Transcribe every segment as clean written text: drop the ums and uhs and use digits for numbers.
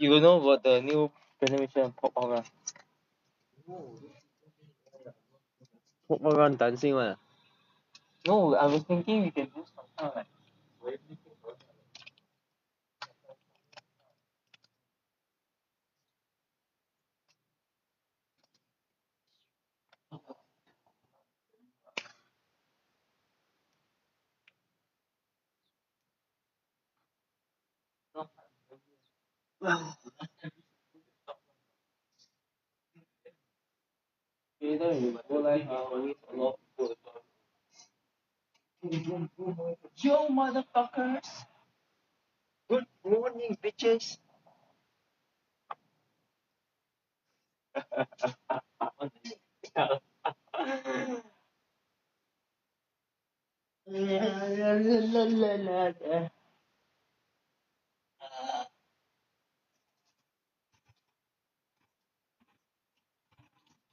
You know about the new presentation pop up lah? Pop up run dancing one. No, I was thinking we can do some kind of like. Yo, motherfuckers! Good morning, bitches!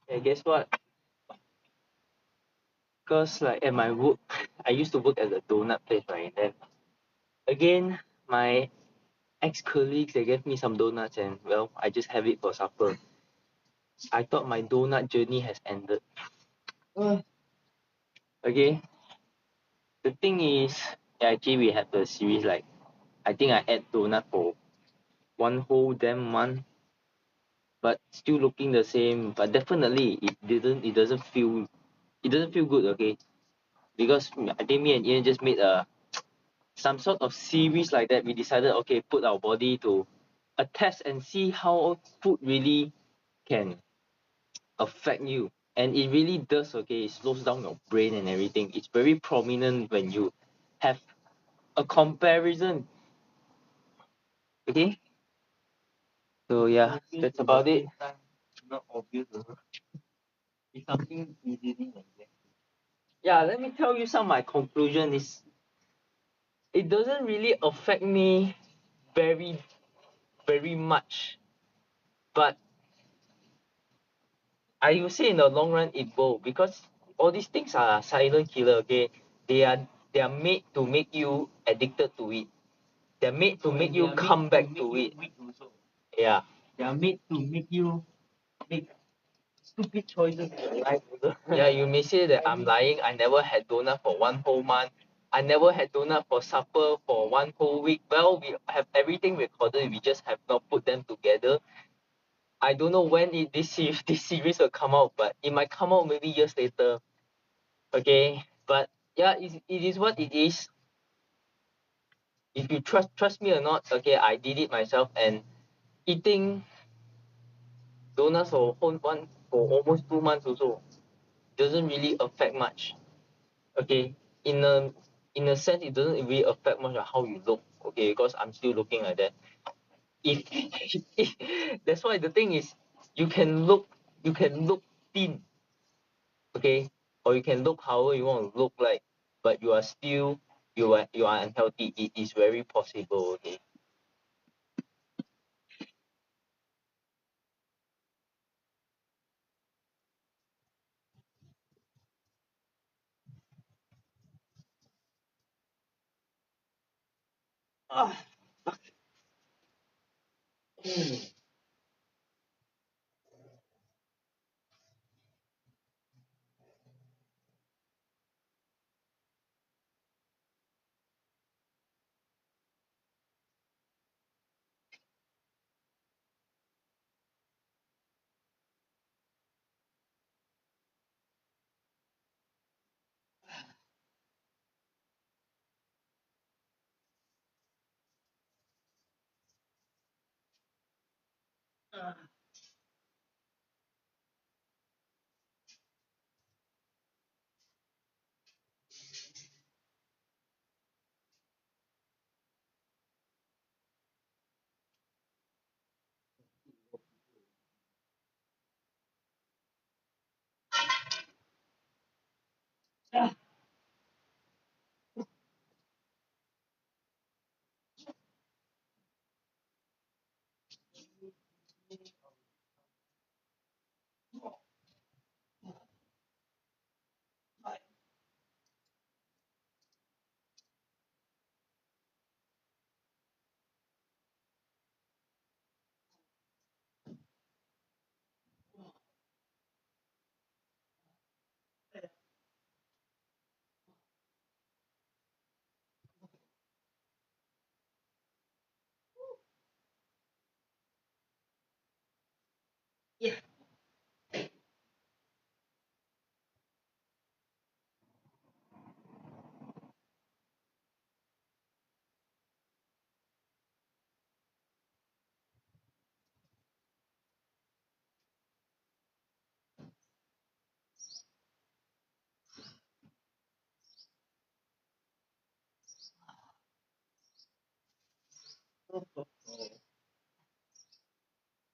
Hey, guess what? Because like at my work, I used to work at a donut place, right? Then again, my ex-colleagues, they gave me some donuts and well, I just have it for supper. I thought my donut journey has ended. Okay, the thing is, yeah, actually we have the series like, I think I ate donut for one whole damn month, but still looking the same. But definitely it doesn't feel good. Okay, because I think me and Ian just made a some sort of series like that. We decided, okay, put our body to a test and see how food really can affect you. And it really does. Okay, it slows down your brain and everything. It's very prominent when you have a comparison. Okay, so yeah, that's about it. Not obvious. It's something easily. Yeah, let me tell you some of my conclusion is it doesn't really affect me very very much, but I will say in the long run it will, because all these things are silent killer. Okay, they are made to make you addicted to it. They're made to make you come back to it. Yeah. They are made to make you make stupid choices in your life. Yeah, you may say that I'm lying. I never had donut for one whole month. I never had donut for supper for one whole week. Well, we have everything recorded. We just have not put them together. I don't know when this series will come out, but it might come out maybe years later. Okay, but yeah, it is what it is. If you trust me or not, okay, I did it myself, and eating donuts for whole one for almost 2 months also doesn't really affect much. Okay, in a sense, it doesn't really affect much of how you look. Okay, because I'm still looking like that. If, if that's why the thing is, you can look thin, okay, or you can look however you want to look like, but you are still you are unhealthy. It is very possible. Okay. Ah.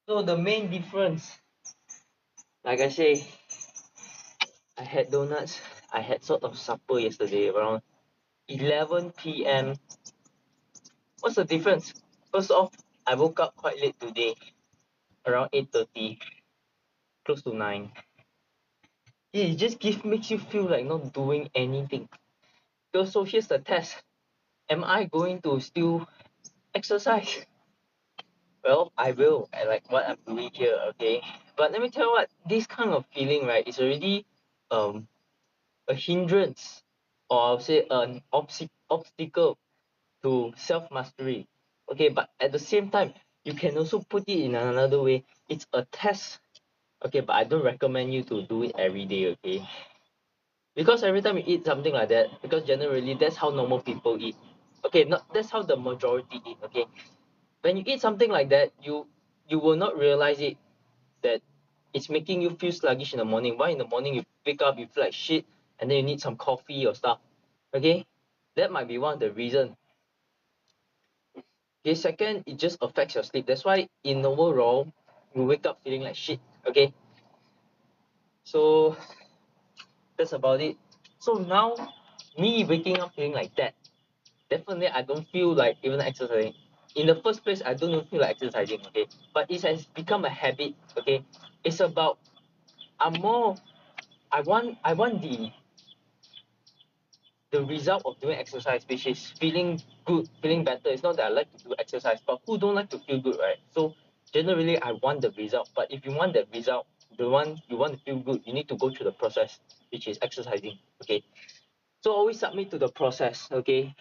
So the main difference, like I say, I had donuts. I had sort of supper yesterday around 11 p.m. What's the difference? First off, I woke up quite late today, around 8:30, close to 9. Yeah, it just makes you feel like not doing anything. So here's the test. Am I going to still exercise? Well, I will. I like what I'm doing here, okay? But let me tell you what, this kind of feeling, right, is already um a hindrance, or I'll say an obstacle to self mastery. Okay, but at the same time, you can also put it in another way. It's a test. Okay, but I don't recommend you to do it every day, okay? Because every time you eat something like that, because generally that's how normal people eat. Okay, not that's how the majority eat, okay? When you eat something like that, you will not realize it that it's making you feel sluggish in the morning. Why in the morning you wake up, you feel like shit, and then you need some coffee or stuff. Okay? That might be one of the reason. Okay, second, it just affects your sleep. That's why in overall, you wake up feeling like shit. Okay. So that's about it. So now me waking up feeling like that, definitely I don't feel like even exercising. In the first place, I don't even feel like exercising, okay? But it has become a habit, okay? It's about I'm more I want the result of doing exercise, which is feeling good, feeling better. It's not that I like to do exercise, but who don't like to feel good, right? So generally, I want the result. But if you want the result, the one you want to feel good, you need to go through the process, which is exercising. Okay. So always submit to the process. Okay.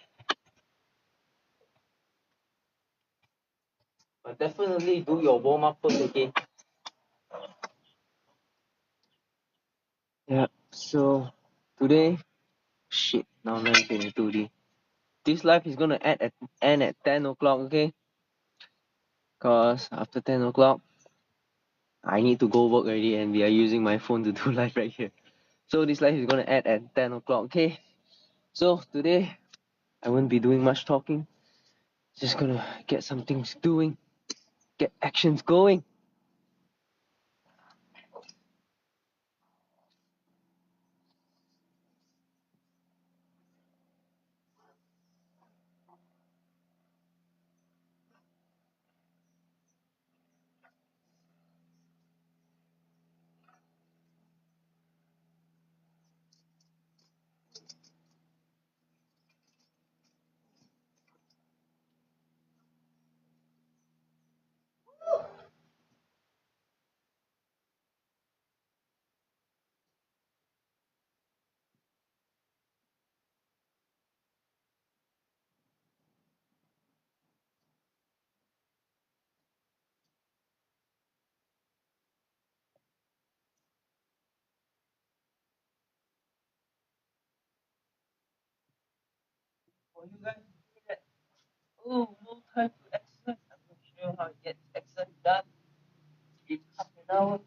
But definitely do your warm up first. Okay. Yeah. So today, shit. Now 9:22. This life is gonna end at 10 o'clock. Okay. Cause after 10 o'clock, I need to go work already, and we are using my phone to do live right here. So this live is gonna end at 10 o'clock, okay? So today I won't be doing much talking. Just gonna get some things doing, get actions going. For you guys to say that, oh, no time to exercise. I'm not sure how it gets exercise done in half an hour.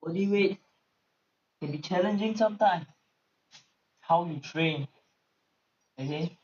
Body weight can be challenging sometimes. How you train, okay?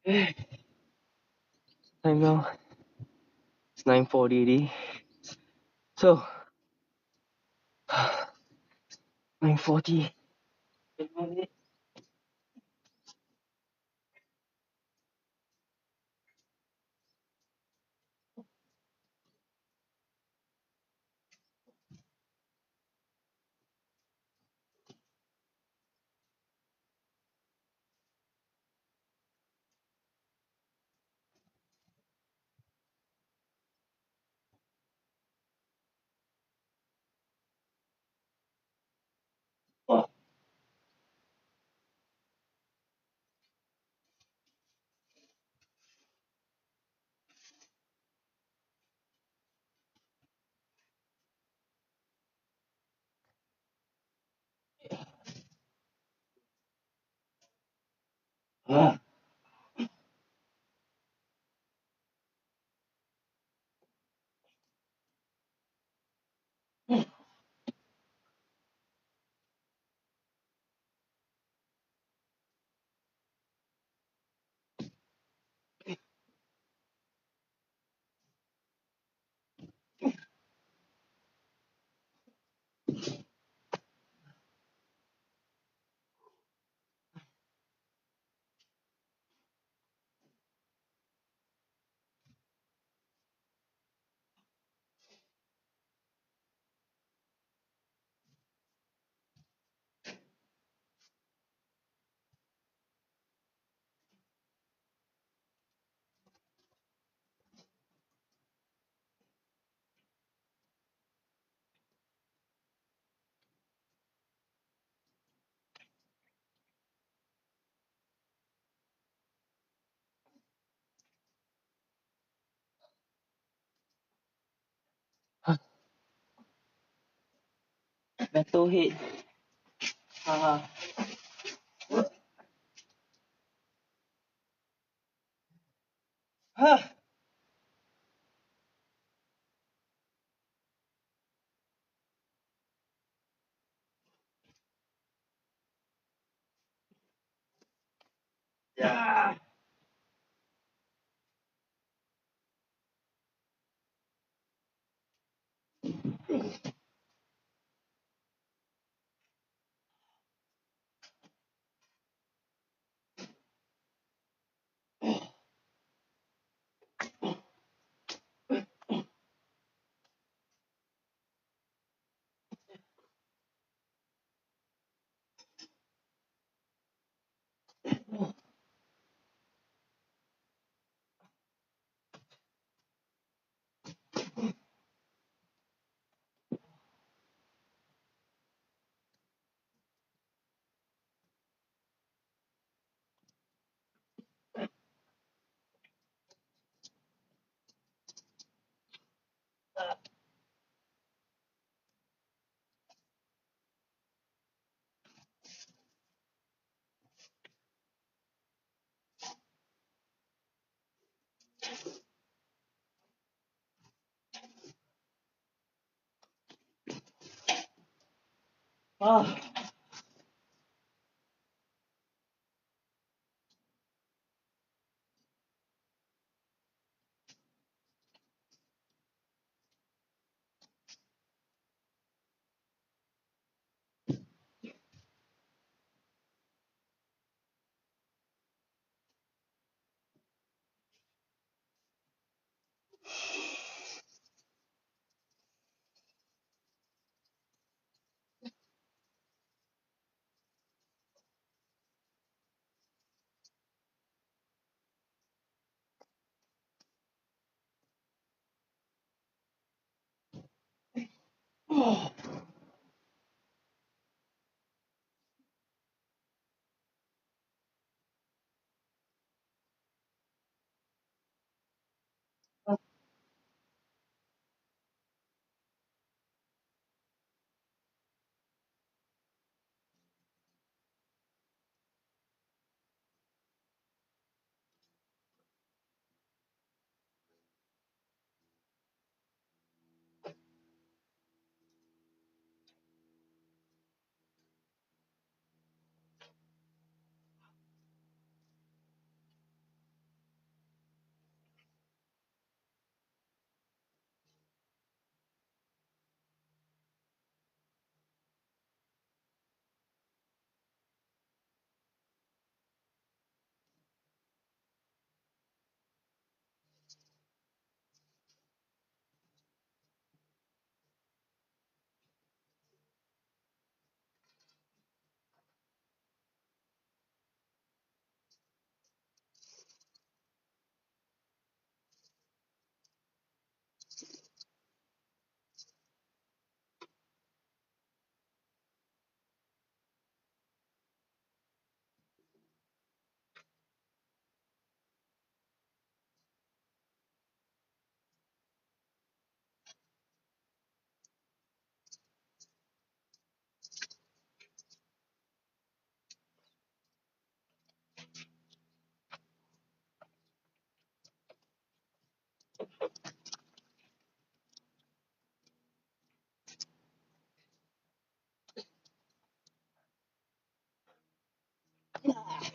Time now. It's 9:40 already. So 9:40. Metalhead. Haha. Yeah. Ah.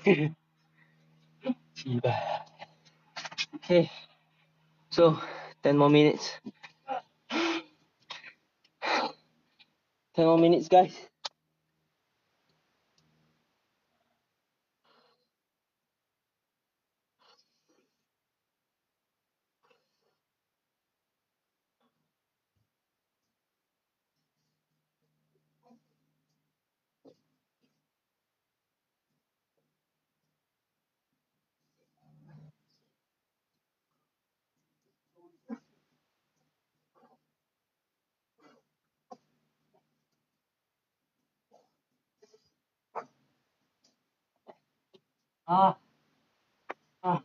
Okay, so 10 more minutes. 10 more minutes, guys. Ah, ah.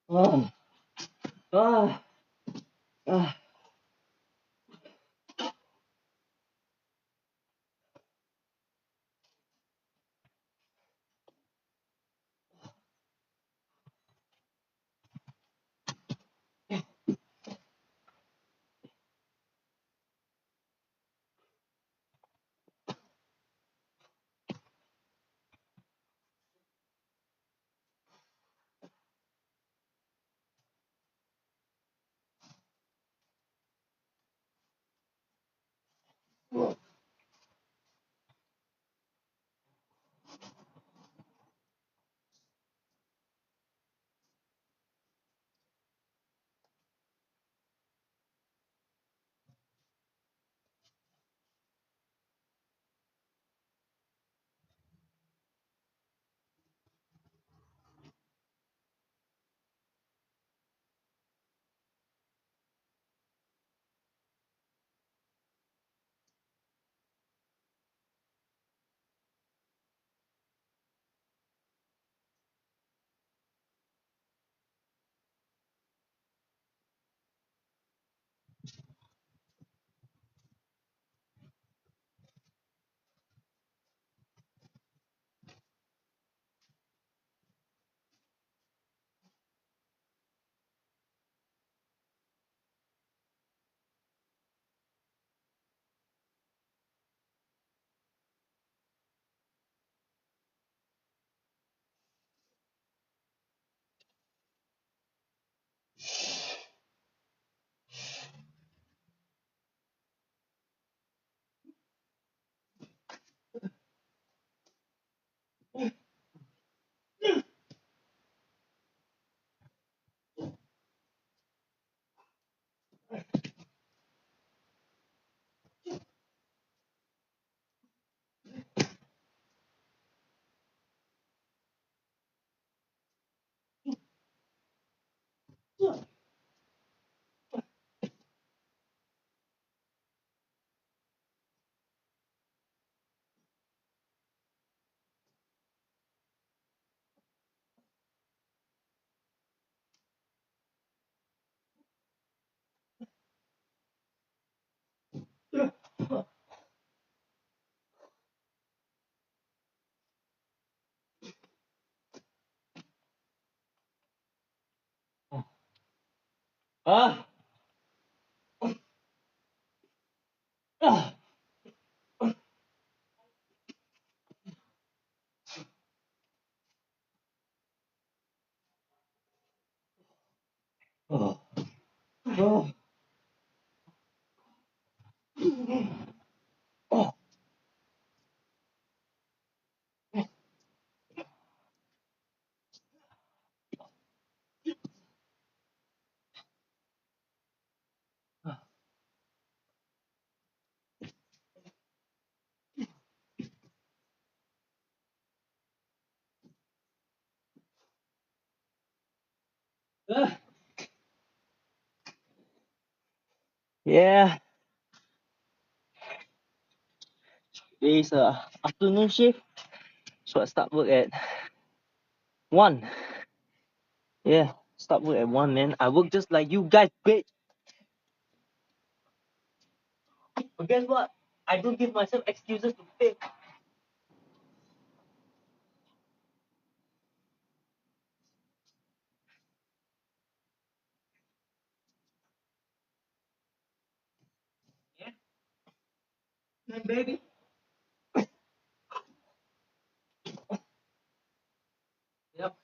Ah, ah, ah. Ah, ah. Oh, oh, oh. Yeah, it's afternoon shift, so I start work at 1. Yeah, start work at 1, man. I work just like you guys, bitch. But guess what? I don't give myself excuses to fail. Yeah, man, baby. Yep.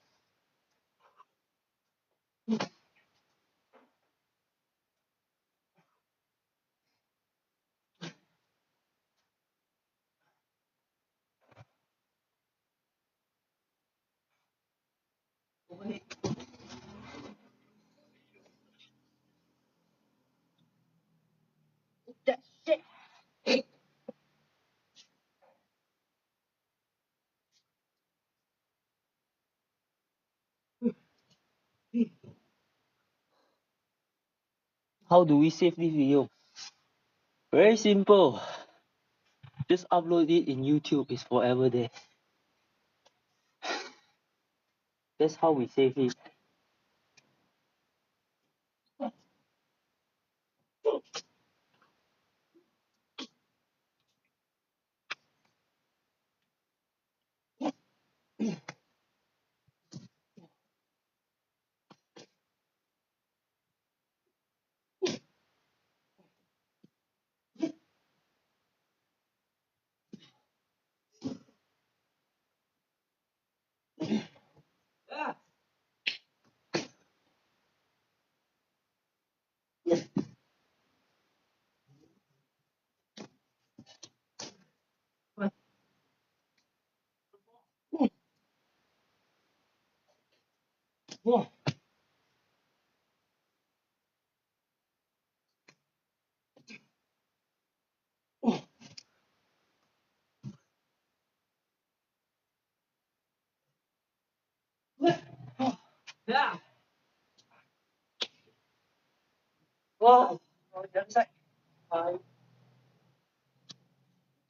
That shit. How do we save this video? Very simple. Just upload it in YouTube. It's forever there. That's how we save it. Yeah. Yeah. Yeah. Wow. Oh, the other side. Hi.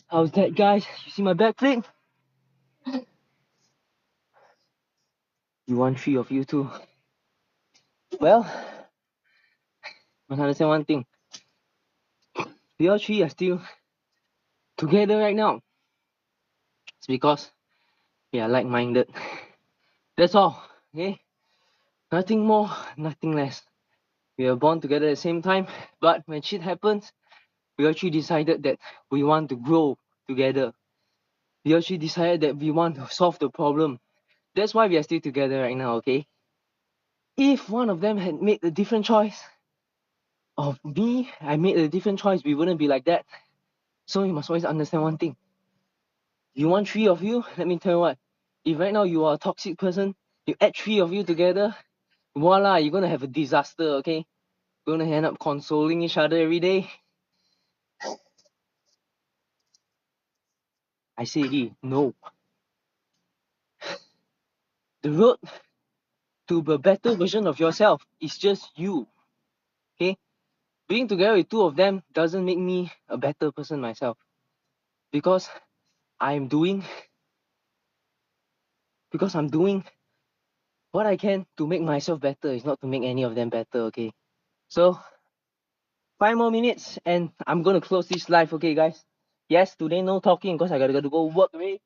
How's that, guys? You see my back flip? You want 3 of you too. Well, I understand one thing. We all 3 are still together right now. It's because we are like-minded. That's all. Okay? Nothing more, nothing less. We are born together at the same time, but when shit happens, we actually decided that we want to grow together. We actually decided that we want to solve the problem. That's why we are still together right now, okay? If one of them had made a different choice, of me, I made a different choice, we wouldn't be like that. So you must always understand one thing. You want 3 of you? Let me tell you what. If right now you are a toxic person, you add 3 of you together, voila, you're gonna have a disaster, okay? You're gonna end up consoling each other every day. I say it, no. The road to a better version of yourself is just you, okay? Being together with 2 of them doesn't make me a better person myself. Because I'm doing I'm doing what I can to make myself better. It's not to make any of them better, okay? So 5 more minutes and I'm gonna close this live, okay, guys? Yes, today no talking because I gotta go work already.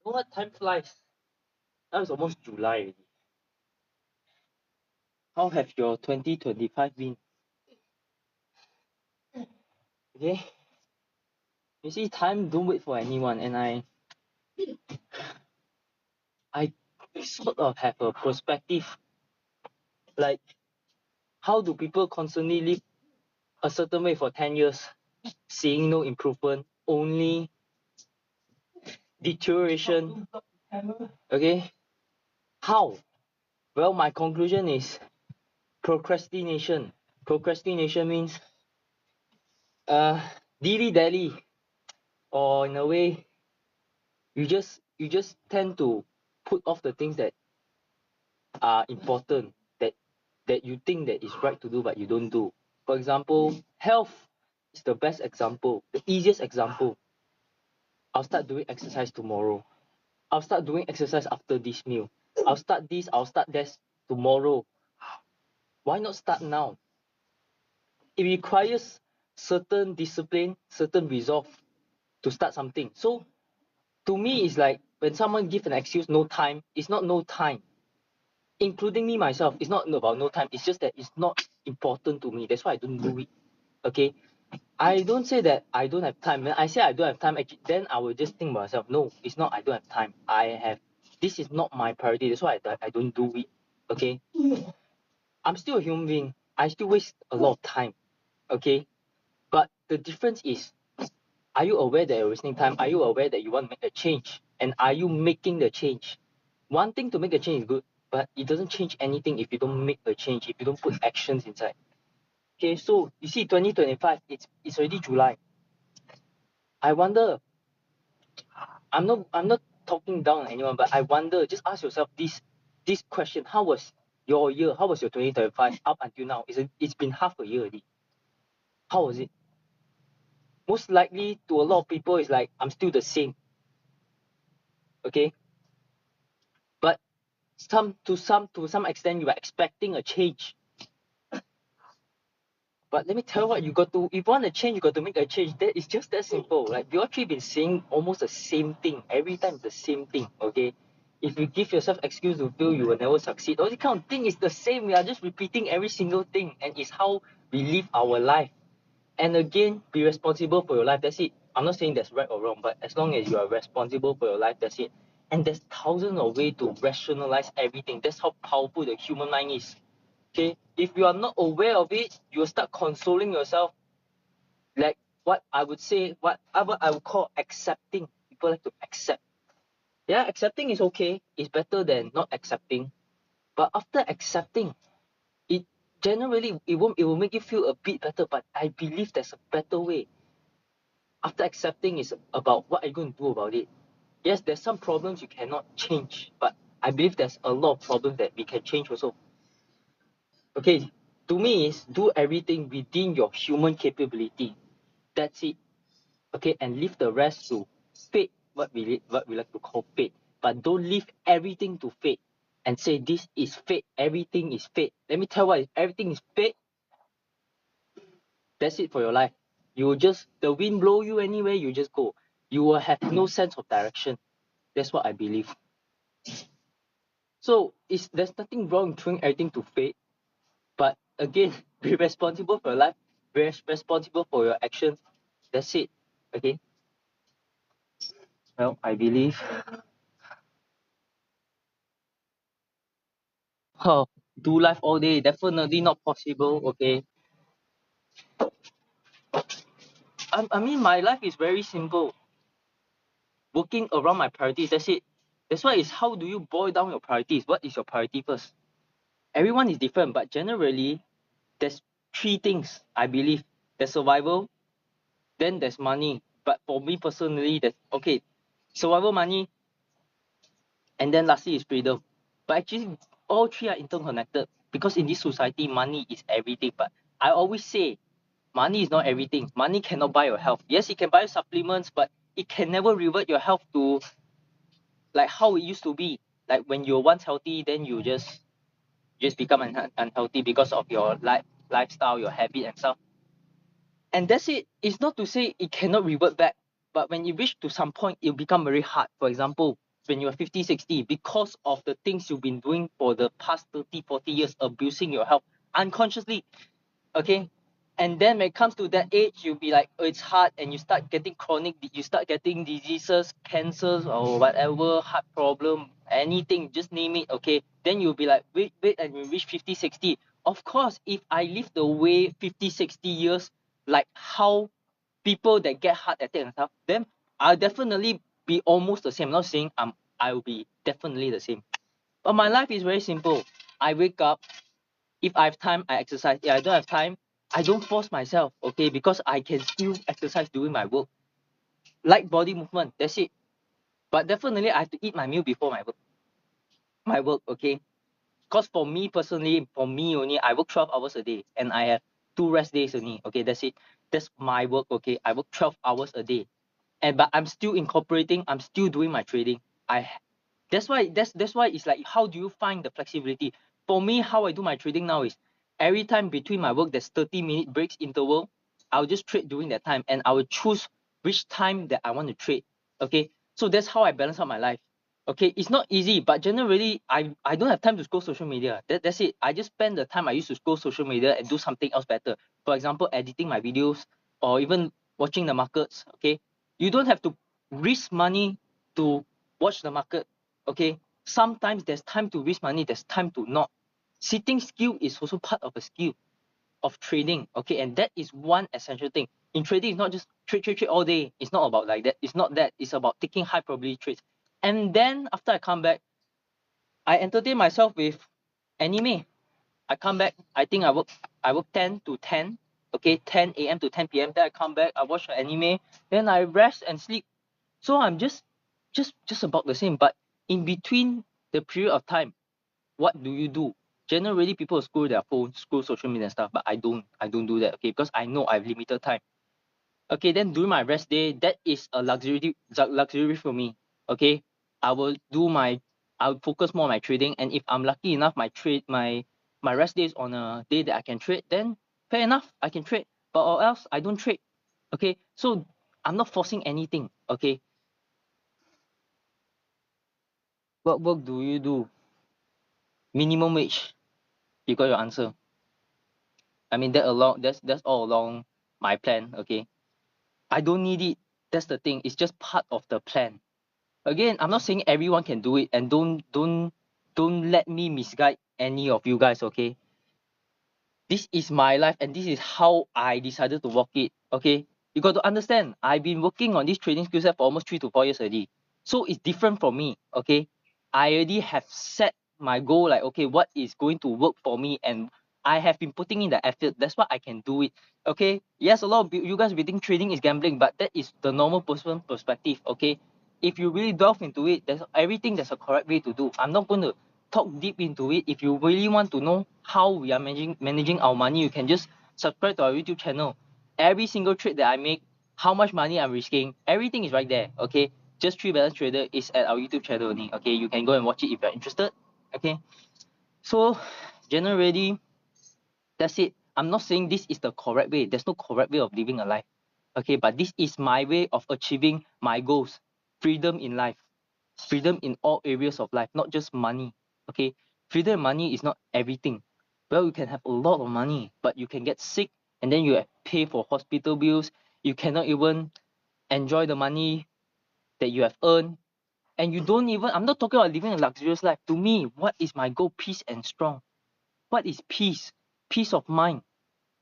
You know what? Time flies. Now it's almost July already. How have your 2025 been? Okay? You see, time don't wait for anyone, and I sort of have a perspective like, how do people constantly live a certain way for 10 years, seeing no improvement, only deterioration? Okay, how? Well, my conclusion is procrastination. Procrastination means dilly dally, or in a way, you just tend to put off the things that are important, that you think that is right to do but you don't do. For example, health is the best example, the easiest example. I'll start doing exercise tomorrow. I'll start doing exercise after this meal. I'll start this, I'll start this tomorrow. Why not start now? It requires certain discipline, certain resolve to start something. So to me, it's like when someone give an excuse, no time, it's not no time. Including me myself, it's not about no time. It's just that it's not important to me. That's why I don't do it. Okay. I don't say that I don't have time. When I say I don't have time, actually, then I will just think myself, no, it's not I don't have time. This is not my priority. That's why I don't do it. Okay. I'm still a human being. I still waste a lot of time. Okay. But the difference is, are you aware that you're wasting time? Are you aware that you want to make a change? And are you making the change? Wanting to make a change is good, but it doesn't change anything if you don't make a change, if you don't put actions inside. Okay, so you see, 2025, it's already July. I wonder, I'm not talking down on anyone, but I wonder, just ask yourself this question: how was your year? How was your 2025 up until now? It's been half a year already. How was it? Most likely to a lot of people, it's like I'm still the same. Okay, but to some extent, you are expecting a change. But let me tell you what, if you want to change, you got to make a change. That is just that simple. Like, we all three been saying almost the same thing every time, the same thing. Okay, if you give yourself excuse to fail, you will never succeed. All this kind of thing is the same. We are just repeating every single thing, and it's how we live our life. And again, be responsible for your life. That's it. I'm not saying that's right or wrong, but as long as you are responsible for your life, that's it. And there's thousands of ways to rationalize everything. That's how powerful the human mind is. Okay, if you are not aware of it, you will start consoling yourself, like what I would say, what I would call accepting. People like to accept. Yeah, accepting is okay. It's better than not accepting. But after accepting, it generally it will make you feel a bit better. But I believe there's a better way. After accepting is about what are you going to do about it. Yes, there's some problems you cannot change, but I believe there's a lot of problems that we can change also. Okay, to me is do everything within your human capability. That's it. Okay, and leave the rest to fate, what we like to call fate. But don't leave everything to fate and say this is fate, everything is fate. Let me tell you what, if everything is fate, that's it for your life. You will just, the wind blow you anywhere, you just go. You will have no sense of direction. That's what I believe. So there's nothing wrong with throwing everything to fate. But again, be responsible for your life, be responsible for your actions. That's it. Okay. Well, I believe oh, do life all day, definitely not possible. Okay. I mean, my life is very simple. Working around my priorities. That's it. That's why it's how do you boil down your priorities? What is your priority first? Everyone is different, but generally, there's three things I believe. There's survival, then there's money. But for me personally, that's okay. Survival, money, and then lastly is freedom. But actually, all three are interconnected because in this society, money is everything. But I always say, money is not everything. Money cannot buy your health. Yes, it can buy supplements, but it can never revert your health to like how it used to be. Like when you're once healthy, then you just become unhealthy because of your lifestyle, your habit and stuff. And that's it. It's not to say it cannot revert back, but when you reach to some point, it'll become very hard. For example, when you're 50, 60, because of the things you've been doing for the past 30, 40 years, abusing your health unconsciously, okay? And then when it comes to that age, you'll be like, oh, it's hard, and you start getting you start getting diseases, cancers, or whatever, heart problem, anything, just name it, okay? Then you'll be like, wait, and you reach 50, 60. Of course, if I live the way 50, 60 years, like how people that get heart attack and stuff, then I'll definitely be almost the same. I'm not saying I will be definitely the same. But my life is very simple. I wake up, if I have time, I exercise. If I don't have time, I don't force myself, okay? Because I can still exercise doing my work. Like body movement, that's it. But definitely I have to eat my meal before my work, okay? Because for me personally, for me only, I work 12 hours a day and I have 2 rest days only. Okay, that's it. That's my work, okay? I work 12 hours a day. But I'm still incorporating, I'm still doing my trading. I that's why it's like, how do you find the flexibility? For me, how I do my trading now is every time between my work there's 30-minute breaks interval. I'll just trade during that time and I will choose which time that I want to trade. Okay, so that's how I balance out my life. Okay, it's not easy, but generally I don't have time to scroll social media. That's it. I just spend the time I used to scroll social media and do something else better. For example, editing my videos or even watching the markets. Okay, you don't have to risk money to watch the market. Okay, sometimes there's time to risk money, there's time to not. Sitting skill is also part of a skill of trading. Okay, and that is one essential thing in trading. It's not just trade all day. It's not about like that. It's not that. It's about taking high probability trades. And then after I come back, I entertain myself with anime. I come back, I think I work 10 to 10, okay, 10 a.m. to 10 p.m. Then I come back, I watch the anime, then I rest and sleep. So I'm just about the same. But in between the period of time, what do you do? Generally, people scroll their phone, scroll social media and stuff, but I don't do that, okay, because I know I have limited time. Okay, then during my rest day, that is a luxury for me. Okay, I will do my I'll focus more on my trading, and if I'm lucky enough, my rest day is on a day that I can trade, then fair enough, I can trade. But or else I don't trade. Okay, so I'm not forcing anything. Okay, what work do you do? Minimum wage. You got your answer. I mean that's all along my plan. Okay, I don't need it. That's the thing. It's just part of the plan. Again, I'm not saying everyone can do it, and don't let me misguide any of you guys, okay? This is my life and this is how I decided to walk it, okay? You got to understand, I've been working on this trading skill set for almost 3 to 4 years already. So it's different from me, okay? I already have set my goal, like, okay, what is going to work for me, and I have been putting in the effort. That's why I can do it, okay? Yes, a lot of you guys will think trading is gambling, but that is the normal person perspective, okay? If you really delve into it, there's a correct way to do. I'm not going to talk deep into it. If you really want to know how we are managing our money, you can just subscribe to our YouTube channel. Every single trade that I make, how much money I'm risking, everything is right there. Okay, just Three Balance Trader is at our YouTube channel only. Okay, you can go and watch it if you're interested. Okay, so generally that's it. I'm not saying this is the correct way. There's no correct way of living a life. Okay, but this is my way of achieving my goals. Freedom in life, freedom in all areas of life, not just money. Okay, freedom in money is not everything. Well, you can have a lot of money, but you can get sick and then you pay for hospital bills. You cannot even enjoy the money that you have earned. And you don't even, I'm not talking about living a luxurious life. To me, what is my goal? Peace and strong. What is peace? Peace of mind.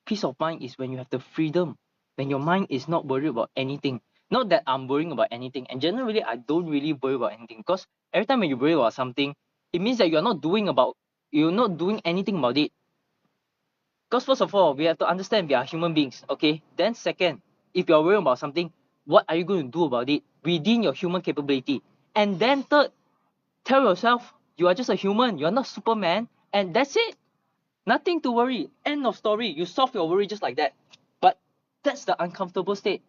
Peace of mind is when you have the freedom, when your mind is not worried about anything. Not that I'm worrying about anything. And generally, I don't really worry about anything, because every time when you worry about something, it means that you're not doing anything about it. Because first of all, we have to understand we are human beings, okay? Then second, if you're worrying about something, what are you going to do about it within your human capability? And then third, tell yourself you are just a human, you're not Superman, and that's it. Nothing to worry. End of story. You solve your worry just like that. But that's the uncomfortable state.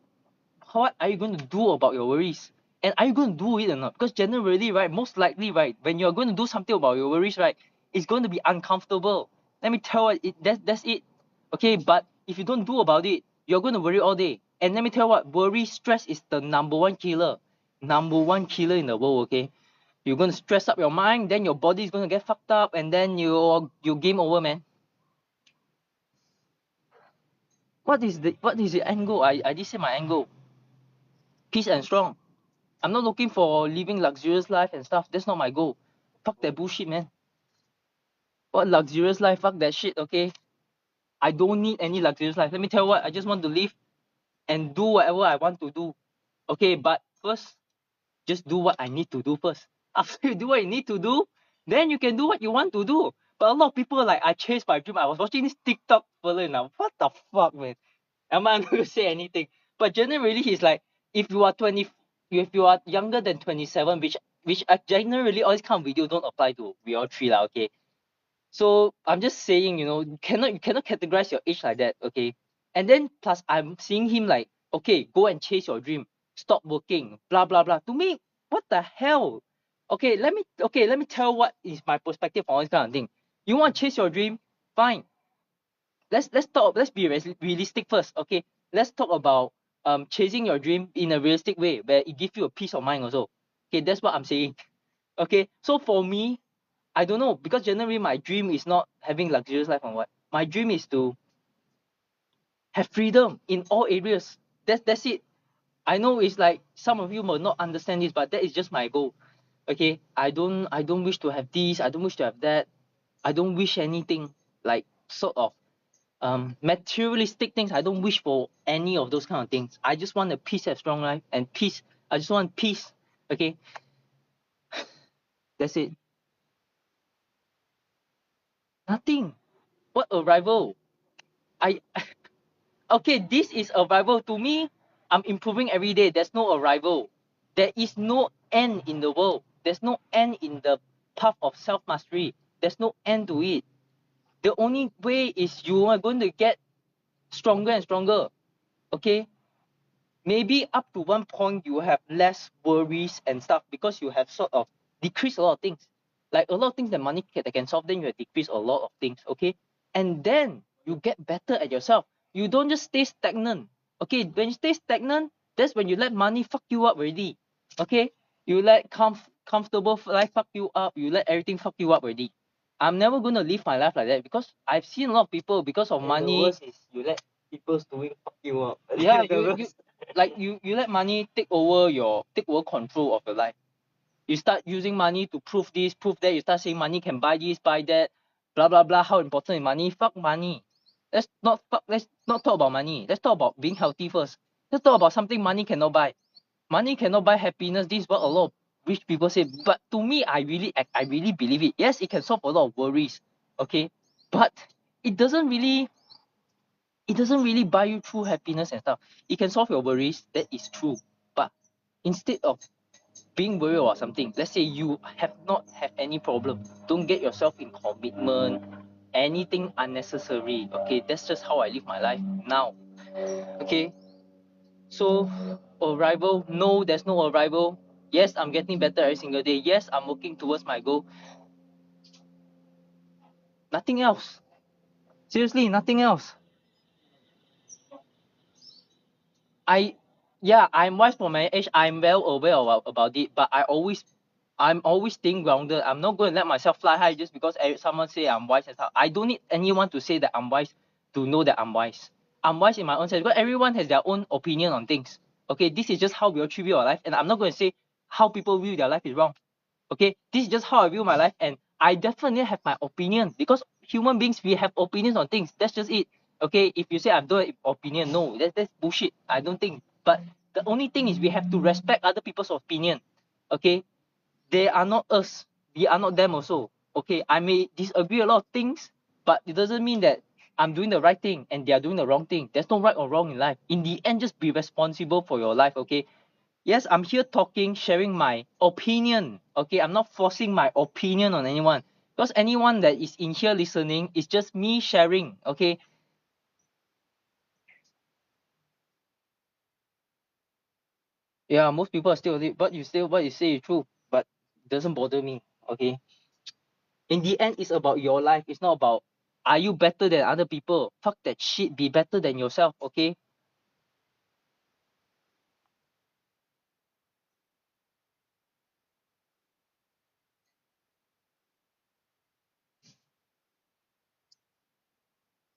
What are you going to do about your worries? And are you going to do it or not? Because generally, right, most likely, right, when you're going to do something about your worries, right, it's going to be uncomfortable. Let me tell you, that's it. Okay, but if you don't do about it, you're going to worry all day. And let me tell you what, worry, stress is the number one killer. Number one killer in the world, okay? You're going to stress up your mind, then your body is going to get fucked up, and then you game over, man. What is the end goal? I did say my end goal. Peace and strong. I'm not looking for living luxurious life and stuff. That's not my goal. Fuck that bullshit, man. What luxurious life? Fuck that shit, okay? I don't need any luxurious life. Let me tell you what, I just want to live and do whatever I want to do. Okay, but first, just do what I need to do first. After you do what you need to do, then you can do what you want to do. But a lot of people like, I chase my dream. I was watching this TikTok fella now. What the fuck, man? Am I going to say anything? But generally, he's like, if you are 20, if you are younger than 27, which generally all these kind of video don't apply to we all three lah, okay? So I'm just saying, you cannot categorize your age like that, okay? And then plus I'm seeing him like, okay, go and chase your dream, stop working, blah blah blah. To me, what the hell? Okay, let me tell what is my perspective on this kind of thing. You want to chase your dream, fine. Let's be realistic first, okay? Let's talk about chasing your dream in a realistic way where it gives you a peace of mind also. Okay, that's what I'm saying. Okay, so for me, I don't know, because generally my dream is not having luxurious life or what. My dream is to have freedom in all areas. That's it. I know it's like some of you will not understand this, but that is just my goal. Okay, I don't wish to have this. I don't wish to have that. I don't wish anything like sort of materialistic things. I don't wish for any of those kind of things. I just want a peace, have strong life, and peace. I just want peace. Okay, that's it. Nothing. What a rival. I Okay, this is arrival. To me, I'm improving every day. There's no arrival. There is no end in the world. There's no end in the path of self mastery. There's no end to it. The only way is you are going to get stronger and stronger. Okay, maybe up to one point you have less worries and stuff because you have sort of decreased a lot of things. Like a lot of things that money can solve, then you have decreased a lot of things. Okay, and then you get better at yourself. You don't just stay stagnant. Okay, when you stay stagnant, that's when you let money fuck you up already. Okay, you let comfortable life fuck you up. You let everything fuck you up already. I'm never gonna live my life like that because I've seen a lot of people because of And the money. worst is you let people's doing fuck you up. Yeah, The you worst. like you let money take over control of your life. You start using money to prove this, prove that. You start saying money can buy this, buy that, blah blah blah. How important is money? Fuck money. Let's not talk about money. Let's talk about being healthy first. Let's talk about something money cannot buy. Money cannot buy happiness. This is what a lot of rich people say. But to me, I really believe it. Yes, it can solve a lot of worries. Okay, but it doesn't really it doesn't really buy you true happiness and stuff. It can solve your worries, that is true. But instead of being worried about something, let's say you have not have any problem, don't get yourself in commitment, anything unnecessary. Okay, that's just how I live my life now. Okay, so arrival, no, there's no arrival. Yes, I'm getting better every single day. Yes, I'm working towards my goal. Nothing else. Seriously, nothing else. I Yeah, I'm wise for my age. I'm well aware about it, but I'm always staying grounded. I'm not going to let myself fly high just because someone say I'm wise and stuff. I don't need anyone to say that I'm wise to know that I'm wise. I'm wise in my own sense because everyone has their own opinion on things. Okay, this is just how we all view our life, and I'm not going to say how people view their life is wrong. Okay, this is just how I view my life, and I definitely have my opinion because human beings, we have opinions on things. That's just it. Okay, if you say I don't have opinion, no, that's bullshit. I don't think. But the only thing is we have to respect other people's opinion. Okay, they are not us. We are not them also. Okay, I may disagree a lot of things, but it doesn't mean that I'm doing the right thing and they are doing the wrong thing. There's no right or wrong in life. In the end, just be responsible for your life. Okay, yes, I'm here talking, sharing my opinion. Okay, I'm not forcing my opinion on anyone because anyone that is in here listening is just me sharing. Okay, yeah, most people are still what you say is true, but it doesn't bother me. Okay, in the end, it's about your life. It's not about are you better than other people. Fuck that shit. Be better than yourself. Okay.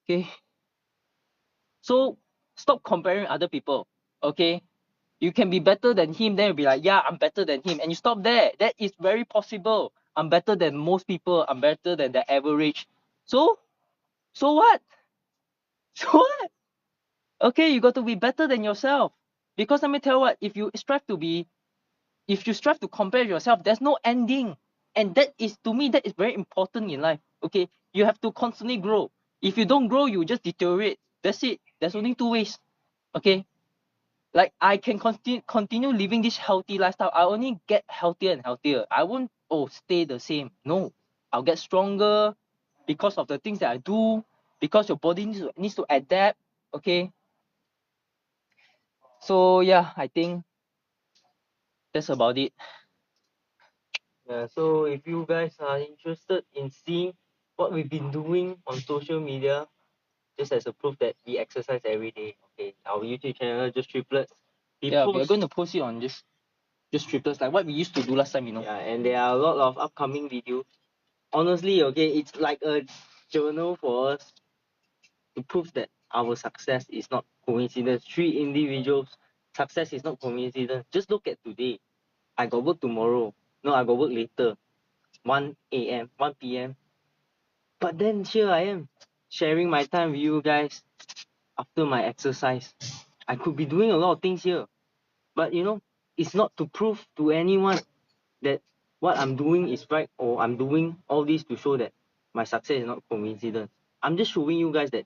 Okay. So stop comparing other people. Okay, you can be better than him, then you'll be like, yeah, I'm better than him, and you stop there. That is very possible. I'm better than most people. I'm better than the average. So what? So what? Okay, you got to be better than yourself. Because let me tell you what, if you strive to compare yourself, there's no ending. And that is, to me, that is very important in life. Okay, you have to constantly grow. If you don't grow, you just deteriorate. That's it. There's only two ways. Okay, like I can continue living this healthy lifestyle. I only get healthier and healthier. I won't stay the same. No, I'll get stronger because of the things that I do. Because your body needs to adapt. Okay. So yeah, I think that's about it. Yeah, so if you guys are interested in seeing what we've been doing on social media, just as a proof that we exercise every day, okay, our YouTube channel, Just Triplets, we Yeah, we are post, going to post it on just triplets like what we used to do last time. yeah, and there are a lot of upcoming videos. Honestly, okay, it's like a journal for us to prove that our success is not coincidence. 3 individuals, success is not coincidence. Just look at today. I got work tomorrow. No, I got work later. 1 a.m., 1 p.m. But then here I am, sharing my time with you guys after my exercise. I could be doing a lot of things here. But it's not to prove to anyone that what I'm doing is right, or I'm doing all this to show that my success is not coincidence. I'm just showing you guys that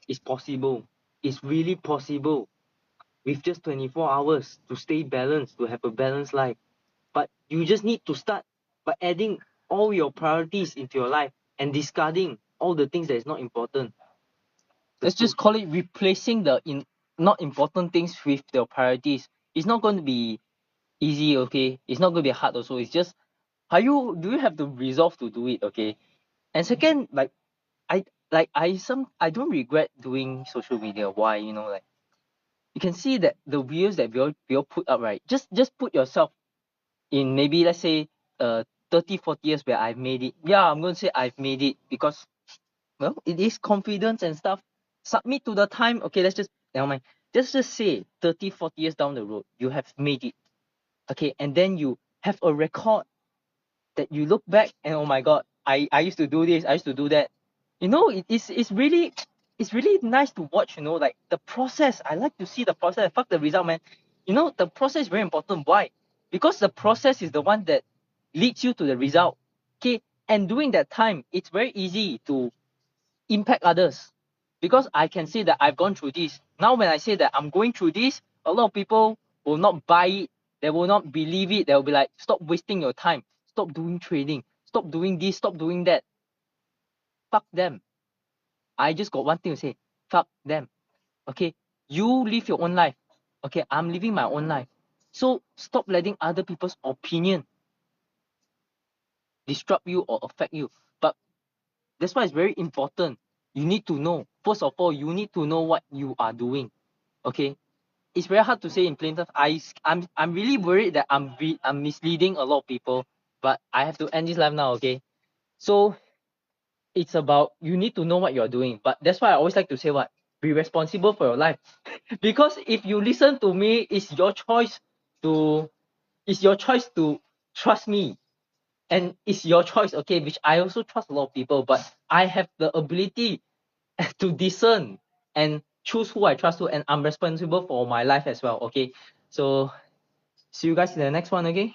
it's possible. It's really possible with just 24 hours to stay balanced, to have a balanced life. But you just need to start by adding all your priorities into your life and discarding all the things that is not important. Let's just call it replacing the not important things with the priorities. It's not going to be easy, okay? It's not going to be hard also. It's just do you have the resolve to do it, okay? And second, I don't regret doing social media. Why? Like you can see that the videos that we all put up, right? Just put yourself in, maybe let's say 30, 40 years where I've made it. Yeah, I'm going to say I've made it because, well, it is confidence and stuff. Submit to the time. Okay, let's just, never mind. Just say 30, 40 years down the road, you have made it. Okay, and then you have a record that you look back and, oh my God, I used to do this, I used to do that. It's really nice to watch, like the process. I like to see the process. Fuck the result, man. The process is very important. Why? Because the process is the one that leads you to the result. Okay, and during that time, it's very easy to impact others because I can say that I've gone through this. Now, when I say that I'm going through this, a lot of people will not buy it. They will not believe it. They will be like, stop wasting your time. Stop doing trading. Stop doing this. Stop doing that. Fuck them. I just got one thing to say. Fuck them. Okay. You live your own life. Okay. I'm living my own life. So stop letting other people's opinion disrupt you or affect you. But that's why it's very important. You need to know. First of all, you need to know what you are doing. Okay. It's very hard to say in plain terms. I'm really worried that I'm misleading a lot of people, but I have to end this live now. Okay. So it's about, you need to know what you're doing. But that's why I always like to say, what? Be responsible for your life. Because if you listen to me, to it's your choice to trust me. And it's your choice, okay, which I also trust a lot of people, but I have the ability to discern and choose who I trust to, and I'm responsible for my life as well. Okay. So see you guys in the next one. Okay.